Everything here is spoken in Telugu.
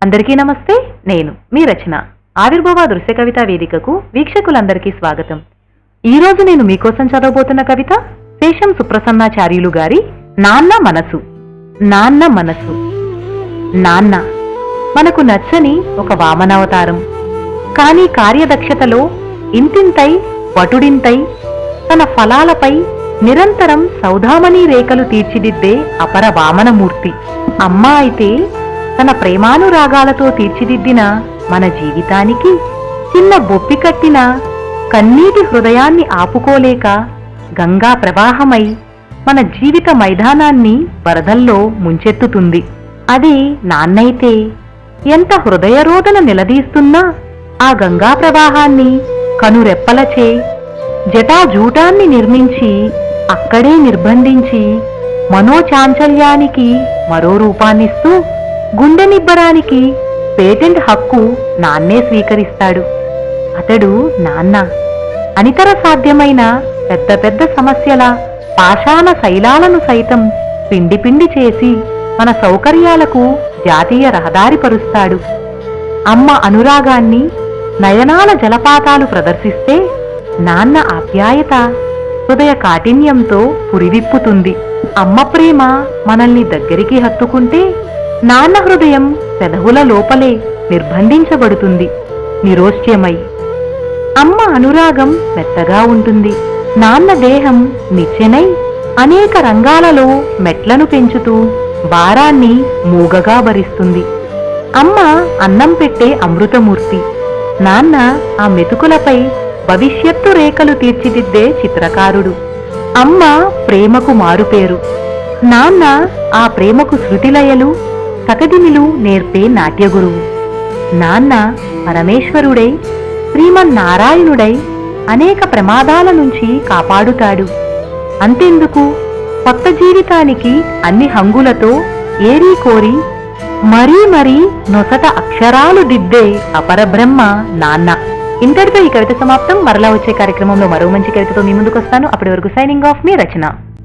అందరికీ నమస్తే. నేను మీ రచన. ఆవిర్భవ దృశ్య కవితా వేదికకు వీక్షకులందరికీ స్వాగతం. ఈరోజు నేను మీకోసం చదవబోతున్న కవిత శేషం సుప్రసన్నాచార్యులు గారి నాన్న మనసు. నాన్న మనసు. నాన్న మనకు నచ్చని ఒక వామనావతారం, కానీ కార్యదక్షతలో ఇంతింతై వటుడింతై తన ఫలాలపై నిరంతరం సౌధామణి రేఖలు తీర్చిదిద్దే అపర వామనమూర్తి. అమ్మ అయితే తన ప్రేమానురాగాలతో తీర్చిదిద్దిన మన జీవితానికి చిన్న బొప్పి కట్టిన కన్నీటి హృదయాన్ని ఆపుకోలేక గంగా ప్రవాహమై మన జీవిత మైదానాన్ని వరదల్లో ముంచెత్తుతుంది. అది నాన్నైతే ఎంత హృదయరోదన నిలదీస్తున్నా ఆ గంగా ప్రవాహాన్ని కనురెప్పలచే జటాజూటాన్ని నిర్మించి అక్కడే నిర్బంధించి మనోచాంచల్యానికి మరో రూపాన్నిస్తూ గుండె నిబ్బరానికి పేటెంట్ హక్కు నాన్నే స్వీకరిస్తాడు. అతడు నాన్న. అనితర సాధ్యమైన పెద్ద పెద్ద సమస్యల పాషాణ శైలాలను సైతం పిండి పిండి చేసి మన సౌకర్యాలకు జాతీయ రహదారి పరుస్తాడు. అమ్మ అనురాగాన్ని నయనాల జలపాతాలు ప్రదర్శిస్తే నాన్న ఆప్యాయత హృదయ కాఠిన్యంతో పురివిప్పుతుంది. అమ్మ ప్రేమ మనల్ని దగ్గరికి హత్తుకుంటే నాన్న హృదయం పెదవుల లోపలే నిర్బంధించబడుతుంది నిరోష్ట్యమై. అమ్మ అనురాగం మెత్తగా ఉంటుంది. నాన్న దేహం నిచ్చెనై అనేక రంగాలలో మెట్లను పెంచుతూ భారాన్ని మూగగా భరిస్తుంది. అమ్మ అన్నం పెట్టే అమృతమూర్తి. నాన్న ఆ మెతుకులపై భవిష్యత్తు రేఖలు తీర్చిదిద్దే చిత్రకారుడు. అమ్మ ప్రేమకు మారుపేరు. నాన్న ఆ ప్రేమకు శృతిలయలు తకదిమిలు నేర్పే నాట్యగురువు. నాన్న పరమేశ్వరుడై శ్రీమన్నారాయణుడై అనేక ప్రమాదాల నుంచి కాపాడుతాడు. అంతెందుకు, కొత్త జీవితానికి అన్ని హంగులతో ఏరీ కోరి మరీ మరీ నొసట అక్షరాలు దిద్దే అపరబ్రహ్మ నాన్న. ఇంతటితో ఈ కవిత సమాప్తం. మరలా వచ్చే కార్యక్రమంలో మరో మంచి కవితతో మీ ముందుకు వస్తాను. అప్పటి వరకు సైనింగ్ ఆఫ్, మీ రచన.